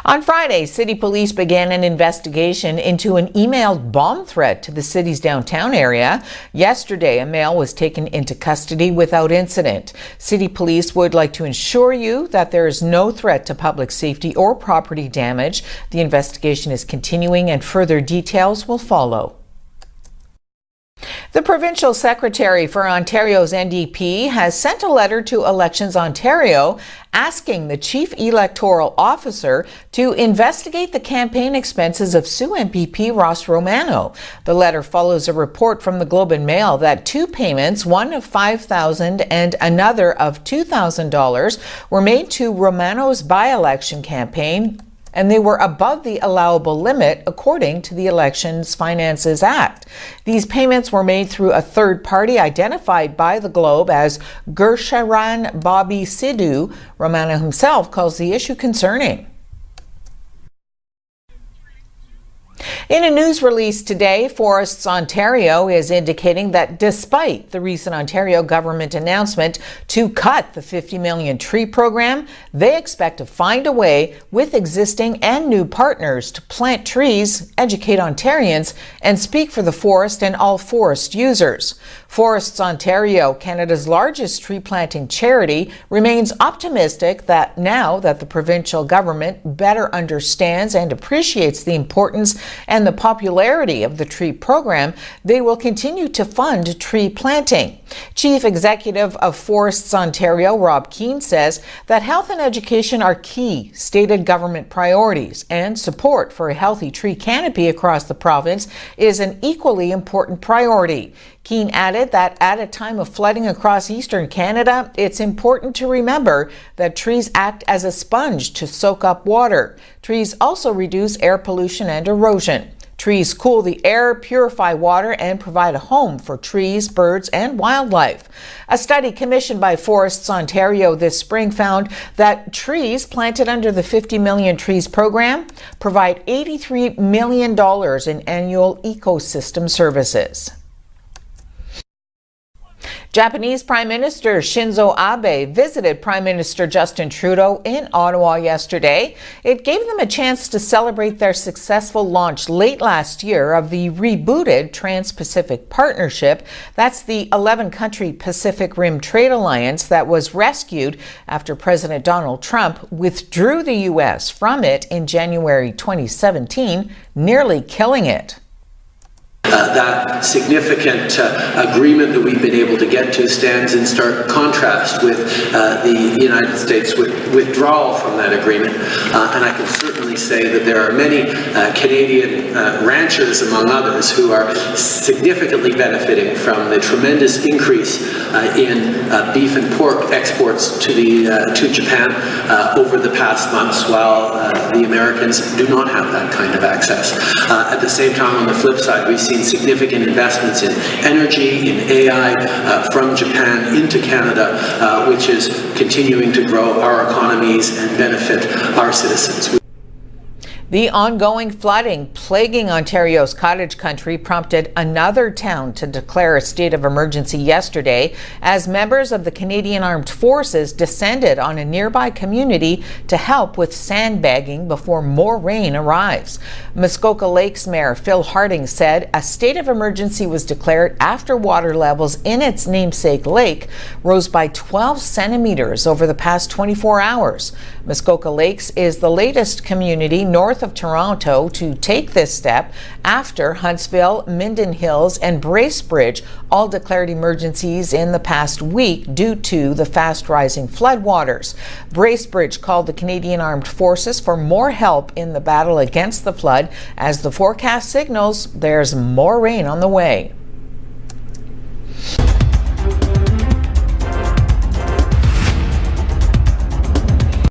On Friday, city police began an investigation into an emailed bomb threat to the city's downtown area. Yesterday, a male was taken into custody without incident. City police would like to ensure you that there is no threat to public safety or property damage. The investigation is continuing and further details will follow. The provincial secretary for Ontario's NDP has sent a letter to Elections Ontario asking the chief electoral officer to investigate the campaign expenses of Sioux MPP Ross Romano. The letter follows a report from the Globe and Mail that two payments, one of $5,000 and another of $2,000, were made to Romano's by-election campaign, and they were above the allowable limit according to the Elections Finances Act. These payments were made through a third party identified by the Globe as Gersharan Bobby Sidhu. Romano himself calls the issue concerning. In a news release today, Forests Ontario is indicating that despite the recent Ontario government announcement to cut the $50 million tree program, they expect to find a way with existing and new partners to plant trees, educate Ontarians, and speak for the forest and all forest users. Forests Ontario, Canada's largest tree planting charity, remains optimistic that now that the provincial government better understands and appreciates the importance and the popularity of the tree program, they will continue to fund tree planting. Chief Executive of Forests Ontario, Rob Keane, says that health and education are key stated government priorities, and support for a healthy tree canopy across the province is an equally important priority. Keane added that at a time of flooding across eastern Canada, it's important to remember that trees act as a sponge to soak up water. Trees also reduce air pollution and erosion. Trees cool the air, purify water, and provide a home for trees, birds, and wildlife. A study commissioned by Forests Ontario this spring found that trees planted under the 50 Million Trees program provide $83 million in annual ecosystem services. Japanese Prime Minister Shinzo Abe visited Prime Minister Justin Trudeau in Ottawa yesterday. It gave them a chance to celebrate their successful launch late last year of the rebooted Trans-Pacific Partnership. That's the 11-country Pacific Rim Trade Alliance that was rescued after President Donald Trump withdrew the U.S. from it in January 2017, nearly killing it. That significant agreement that we've been able to get to stands in stark contrast with the United States' withdrawal from that agreement. And I can certainly say that there are many Canadian ranchers, among others, who are significantly benefiting from the tremendous increase in beef and pork exports to Japan over the past months, while the Americans do not have that kind of access. At the same time, on the flip side, we've seen significant investments in energy, in AI from Japan into Canada, which is continuing to grow our economies and benefit our citizens. The ongoing flooding plaguing Ontario's cottage country prompted another town to declare a state of emergency yesterday as members of the Canadian Armed Forces descended on a nearby community to help with sandbagging before more rain arrives. Muskoka Lakes Mayor Phil Harding said a state of emergency was declared after water levels in its namesake lake rose by 12 centimeters over the past 24 hours. Muskoka Lakes is the latest community north of Toronto to take this step after Huntsville, Minden Hills, and Bracebridge all declared emergencies in the past week due to the fast rising floodwaters. Bracebridge called the Canadian Armed Forces for more help in the battle against the flood as the forecast signals there's more rain on the way.